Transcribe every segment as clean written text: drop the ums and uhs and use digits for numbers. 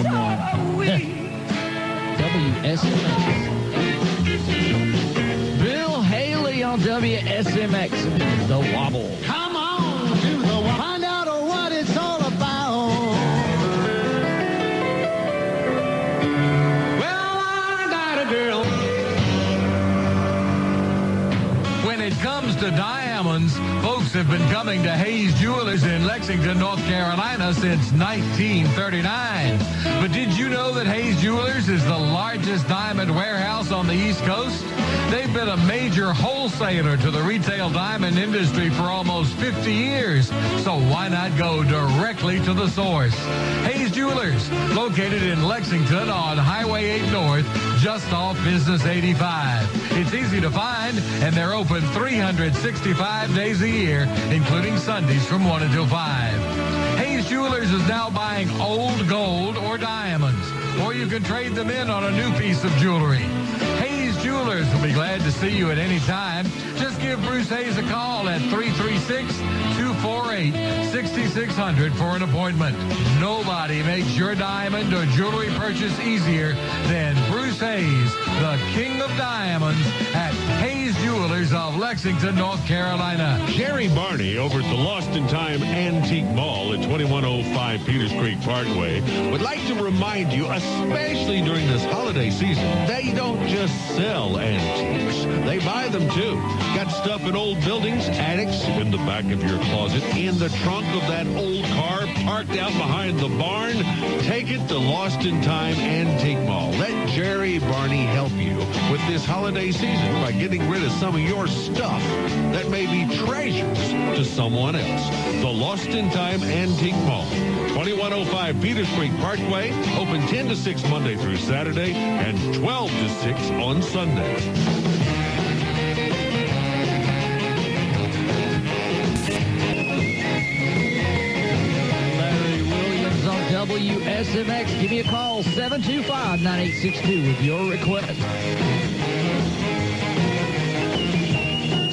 someone. WSMX. Bill Haley on WSMX. The Wobble. Come on to the Wobble. Find out what it's all about. Well, I got a girl. When it comes to diamonds, folks have been coming to Hayes Jewelers in Lexington, North Carolina since 1939. But did you know that Hayes Jewelers is the largest diamond warehouse on the East Coast? They've been a major wholesaler to the retail diamond industry for almost 50 years. So why not go directly to the source? Hayes Jewelers, located in Lexington on Highway 8 North, just off Business 85. It's easy to find, and they're open 365 days a year, including Sundays from 1 until 5. Hayes Jewelers is now buying old gold or diamonds, or you can trade them in on a new piece of jewelry. Hayes Jewelers will be glad to see you at any time. Just give Bruce Hayes a call at 336-248-6600 for an appointment. Nobody makes your diamond or jewelry purchase easier than Bruce Hayes, the king of diamonds, at Hayes Jewelers of Lexington, North Carolina. Jerry Barney over at the Lost in Time Antique Mall at 2105 Peters Creek Parkway would like to remind you, especially during this holiday season, they don't just sell antiques. They buy them too. Got stuff in old buildings, attics, in the back of your closet, in the trunk of that old car parked out behind the barn? Take it to Lost in Time Antique Mall. Let Jerry Barney help you with this holiday season by getting rid of some of your stuff that may be treasures to someone else. The Lost in Time Antique Mall, 2105 Peters Creek Parkway, open 10 to 6 Monday through Saturday and 12 to 6 on Sunday. WSMX. Give me a call, 725-9862 with your request.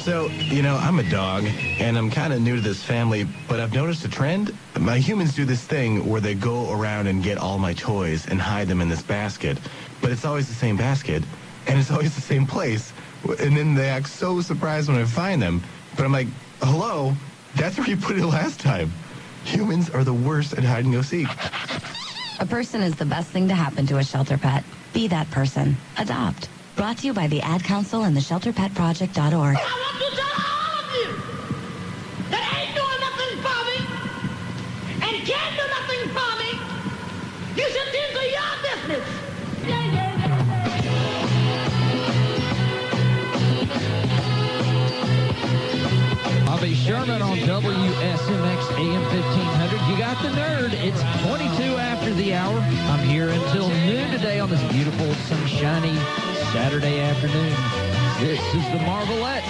So, you know, I'm a dog, and I'm kind of new to this family, but I've noticed a trend. My humans do this thing where they go around and get all my toys and hide them in this basket, but it's always the same basket, and it's always the same place, and then they act so surprised when I find them, but I'm like, hello, that's where you put it last time. Humans are the worst at hide and go seek. A person is the best thing to happen to a shelter pet. Be that person. Adopt. Brought to you by the Ad Council and the ShelterPetProject.org. I want to tell all of you that ain't doing nothing for me and can't do nothing for me. You should tend to your business. Bobby Sherman on WSMX AM 1500. You got the nerd. It's 22 after the hour. I'm here until noon today on this beautiful, sunshiny Saturday afternoon. This is the Marvelettes.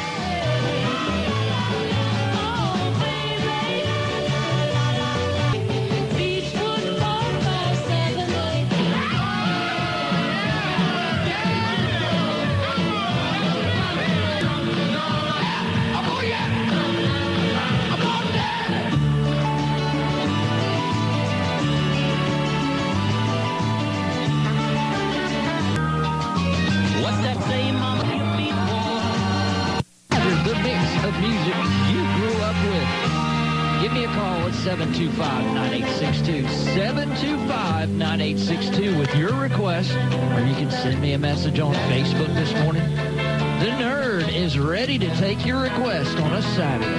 Music you grew up with. Give me a call at 725-9862. 725-9862 with your request, or you can send me a message on Facebook this morning. The Nerd is ready to take your request on a Saturday.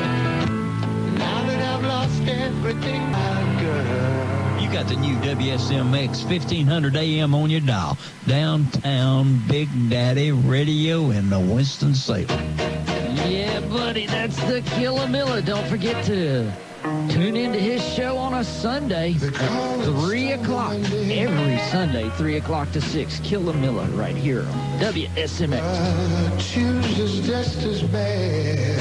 Now that I've lost everything I've got. You got the new WSMX 1500 AM on your dial. Downtown Big Daddy Radio in the Winston-Salem. Yeah, buddy, that's the Killamilla. Don't forget to tune into his show on a Sunday at 3 o'clock. Every Sunday, 3 o'clock to 6. Killamilla right here on WSMX. Choose is just as bad.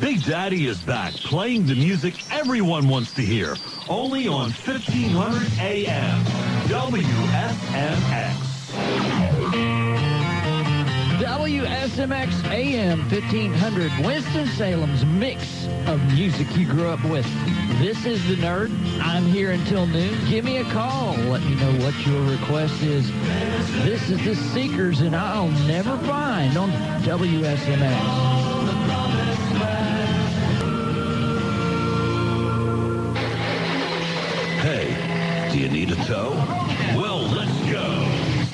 Big Daddy is back, playing the music everyone wants to hear. Only on 1500 AM. WSMX. WSMX AM 1500, Winston-Salem's mix of music you grew up with. This is The Nerd. I'm here until noon. Give me a call. Let me know what your request is. This is The Seekers and I'll Never Find on WSMX. Hey, do you need a tow? Well, let's go.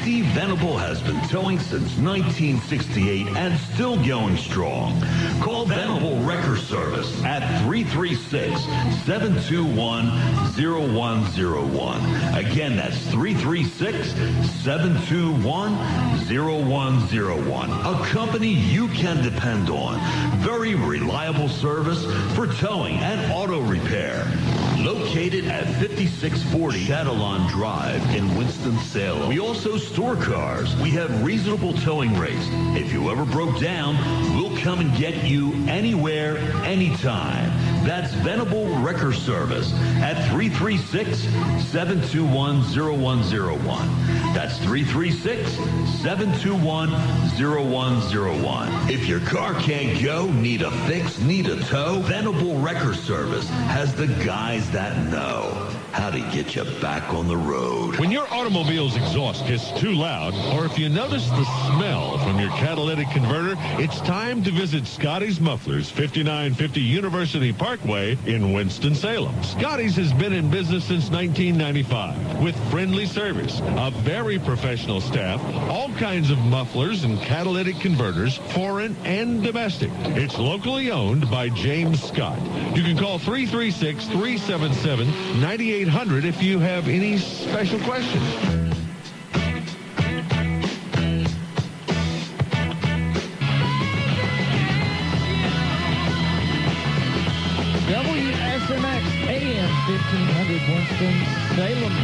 Steve Venable has been towing since 1968 and still going strong. Call Venable Wrecker Service at 336-721-0101. Again, that's 336-721-0101. A company you can depend on. Very reliable service for towing and auto repair. Located at 5640 Chatillon Drive in Winston-Salem. We also store cars. We have reasonable towing rates. If you ever broke down, we'll come and get you anywhere, anytime. That's Venable Wrecker Service at 336-721-0101. That's 336-721-0101. If your car can't go, need a fix, need a tow, Venable Wrecker Service has the guys that know how to get you back on the road. When your automobile's exhaust gets too loud, or if you notice the smell from your catalytic converter, it's time to visit Scotty's Mufflers, 5950 University Parkway in Winston-Salem. Scotty's has been in business since 1995 with friendly service, a very professional staff, all kinds of mufflers and catalytic converters, foreign and domestic. It's locally owned by James Scott. You can call 336-377-9800 if you have any special questions. WSMX AM 1500 Winston-Salem.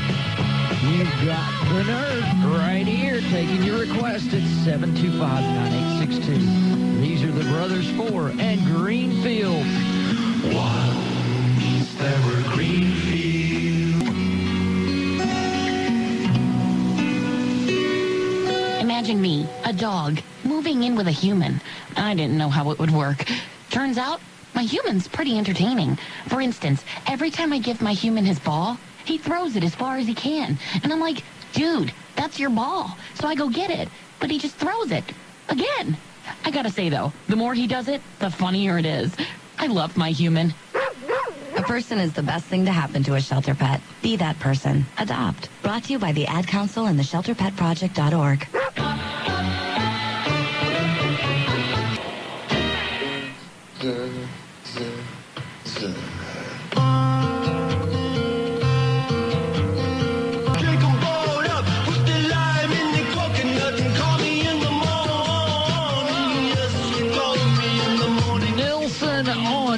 You've got The Nerd right here taking your request at 725-9862. These are the Brothers 4 and Greenfield. Once there were Greenfield. Imagine me, a dog, moving in with a human. I didn't know how it would work. Turns out, my human's pretty entertaining. For instance, every time I give my human his ball, he throws it as far as he can. And I'm like, dude, that's your ball. So I go get it. But he just throws it. Again. I gotta say, though, the more he does it, the funnier it is. I love my human. A person is the best thing to happen to a shelter pet. Be that person. Adopt. Brought to you by the Ad Council and the ShelterPetProject.org.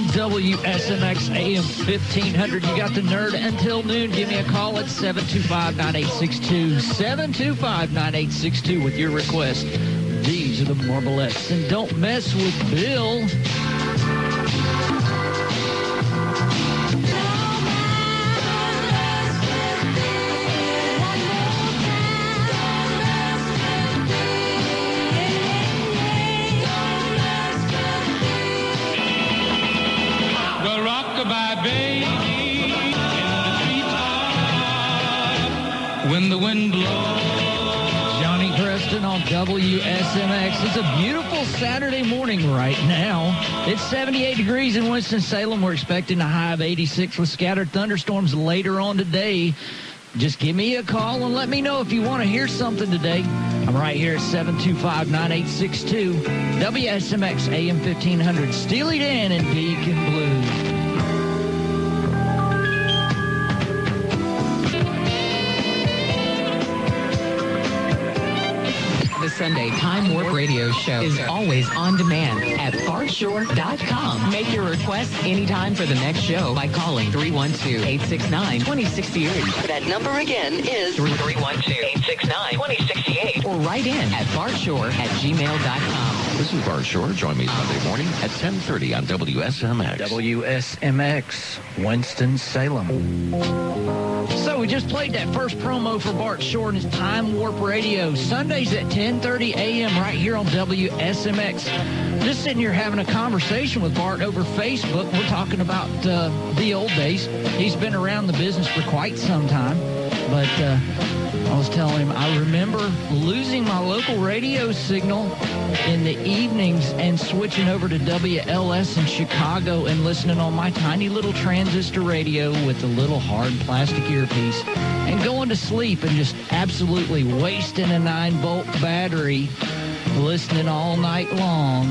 WSMX AM 1500. You got The Nerd until noon. Give me a call at 725-9862. 725-9862 with your request. These are the Marvelettes. And don't mess with Bill. When the wind blows. Johnny Preston on WSMX. It's a beautiful Saturday morning right now. It's 78 degrees in Winston-Salem. We're expecting a high of 86 with scattered thunderstorms later on today. Just give me a call and let me know if you want to hear something today. I'm right here at 725-9862. WSMX AM 1500. Steely Dan and Deacon Blues. The Sunday Time Warp Radio Show is always on demand at farshore.com. Make your request anytime for the next show by calling 312-869-2068. That number again is 312-869-2068. Or write in at farshore@gmail.com. This is Bart Shore. Join me Sunday morning at 10:30 on WSMX. WSMX, Winston-Salem. So we just played that first promo for Bart Shore and his Time Warp Radio. Sundays at 10:30 a.m. right here on WSMX. Just sitting here having a conversation with Bart over Facebook. We're talking about the old days. He's been around the business for quite some time. But I was telling him I remember losing my local radio signal in the evenings and switching over to WLS in Chicago and listening on my tiny little transistor radio with a little hard plastic earpiece and going to sleep and just absolutely wasting a 9-volt battery listening all night long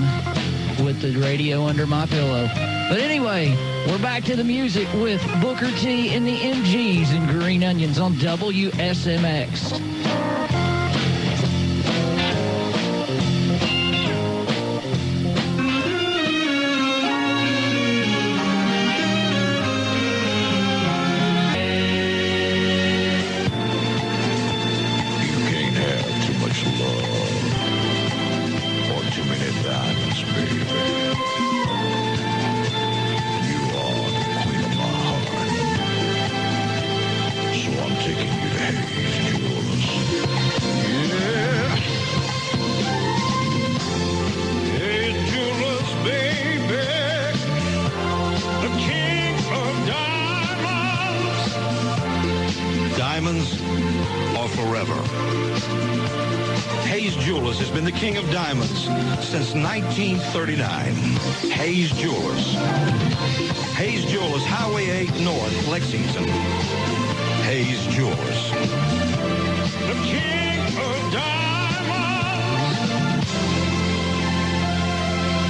with the radio under my pillow. But anyway, we're back to the music with Booker T and the MGs and Green Onions on WSMX. Since 1939, Hayes Jewelers. Hayes Jewelers, Highway 8 North, Lexington. Hayes Jewelers. The King of Diamonds.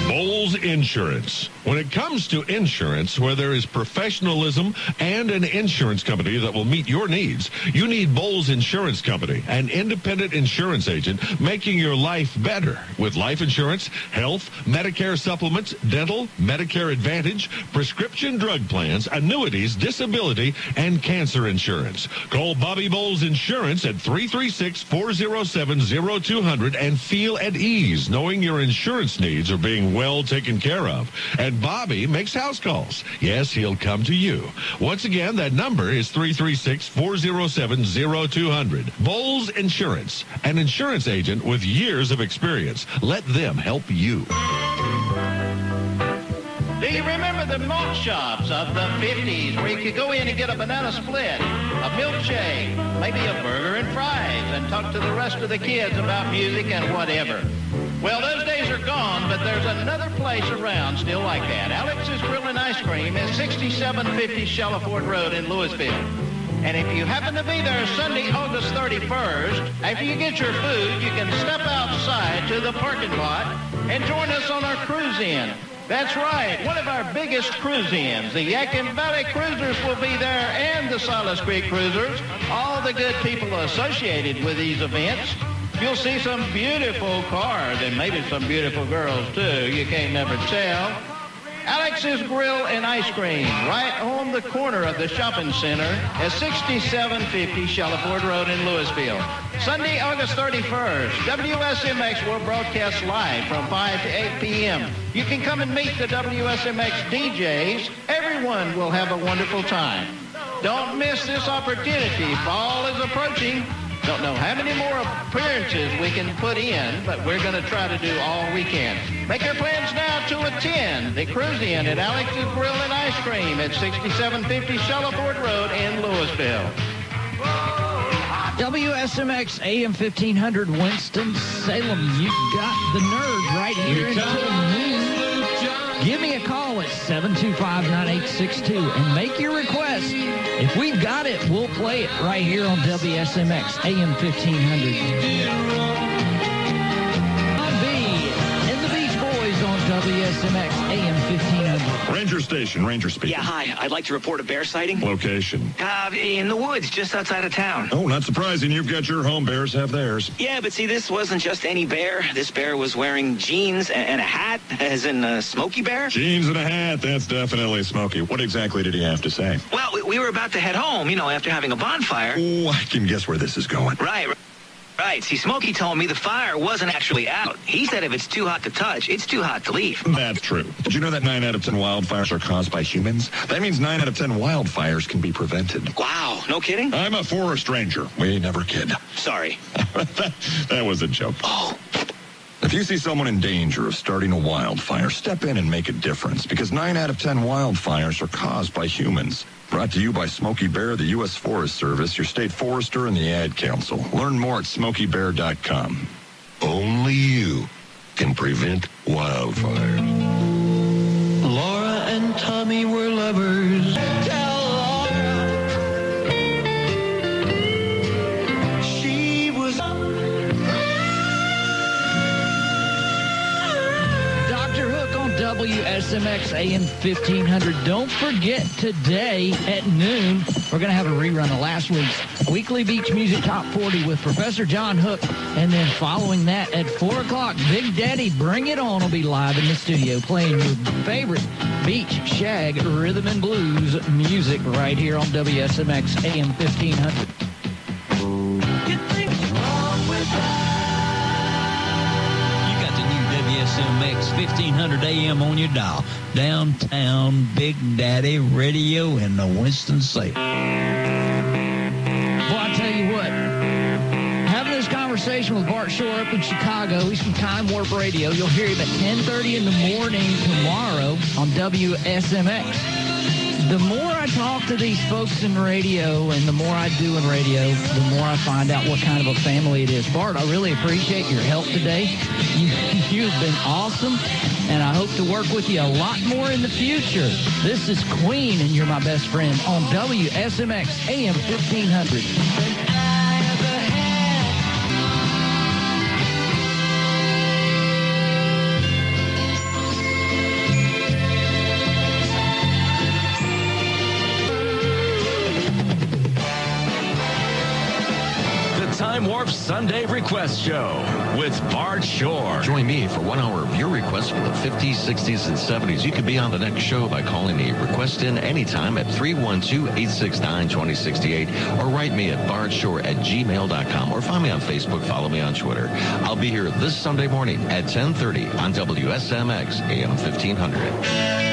Bowles Insurance. When it comes to insurance, where there is professionalism and an insurance company that will meet your needs, you need Bowles Insurance Company, an independent insurance agent making your life better with life insurance, health, Medicare supplements, dental, Medicare Advantage, prescription drug plans, annuities, disability, and cancer insurance. Call Bobby Bowles Insurance at 336-407-0200 and feel at ease knowing your insurance needs are being well taken care of. And Bobby makes house calls. Yes, he'll come to you. Once again, that number is 336-407-0200. Bowles Insurance, an insurance agent with years of experience. Let them help you. Do you remember the malt shops of the 50s where you could go in and get a banana split, a milkshake, maybe a burger and fries, and talk to the rest of the kids about music and whatever? Well, those days are gone, but there's another place around still like that. Alex's Grill and Ice Cream at 6750 Shellerford Road in Louisville. And if you happen to be there Sunday, August 31st, after you get your food, you can step outside to the parking lot and join us on our cruise-in. That's right, one of our biggest cruise-ins. The Yadkin Valley Cruisers will be there and the Silas Creek Cruisers, all the good people associated with these events. You'll see some beautiful cars and maybe some beautiful girls, too. You can't never tell. Alex's Grill and Ice Cream, right on the corner of the shopping center at 6750 Shellerford Road in Louisville. Sunday, August 31st, WSMX will broadcast live from 5 to 8 p.m. You can come and meet the WSMX DJs. Everyone will have a wonderful time. Don't miss this opportunity. Fall is approaching. Don't know how many more appearances we can put in, but we're going to try to do all we can. Make your plans now to attend the cruise-in at Alex's Grill and Ice Cream at 6750 Shellerford Road in Louisville. WSMX AM 1500 Winston-Salem. You got the nerd right here until noon. Give me a call at 725-9862 and make your request. If we've got it, we'll play it right here on WSMX AM 1500. On B and the Beach Boys on WSMX AM 1500. Ranger Station, Ranger speaking. Yeah, hi. I'd like to report a bear sighting. Location? In the woods, just outside of town. Oh, not surprising. You've got your home. Bears have theirs. Yeah, but see, this wasn't just any bear. This bear was wearing jeans and a hat, as in a Smokey Bear. Jeans and a hat. That's definitely Smokey. What exactly did he have to say? Well, we were about to head home, after having a bonfire. Oh, I can guess where this is going. Right. Right. See, Smokey told me the fire wasn't actually out. He said if it's too hot to touch, it's too hot to leave. That's true. Did you know that 9 out of 10 wildfires are caused by humans? That means 9 out of 10 wildfires can be prevented. Wow. No kidding? I'm a forest ranger. We never kid. Sorry. That was a joke. Oh. If you see someone in danger of starting a wildfire, step in and make a difference, because 9 out of 10 wildfires are caused by humans. Brought to you by Smokey Bear, the U.S. Forest Service, your state forester, and the Ad Council. Learn more at smokeybear.com. Only you can prevent wildfires. Laura and Tommy were lovers. Tell Laura she was Dr. Hook on WSMX AM 1500. Don't forget, today at noon, we're going to have a rerun of last week's Weekly Beach Music Top 40 with Professor John Hook. And then following that at 4 o'clock, Big Daddy Bring It On will be live in the studio playing your favorite beach, shag, rhythm, and blues music right here on WSMX AM 1500. WSMX 1500 AM on your dial. Downtown Big Daddy Radio in the Winston-Salem. Well, I tell you what, having this conversation with Bart Shore up in Chicago, he's from Time Warp Radio. You'll hear him at 10:30 in the morning tomorrow on WSMX. The more I talk to these folks in radio and the more I do in radio, the more I find out what kind of a family it is. Bart, I really appreciate your help today. You've been awesome, and I hope to work with you a lot more in the future. This is Queen, and you're my best friend on WSMX AM 1500. Time Warp Sunday Request Show with Bart Shore. Join me for 1 hour of your requests from the 50s, 60s, and 70s. You can be on the next show by calling the request in anytime at 312-869-2068 or write me at bartshore@gmail.com or find me on Facebook, follow me on Twitter. I'll be here this Sunday morning at 10:30 on WSMX AM 1500.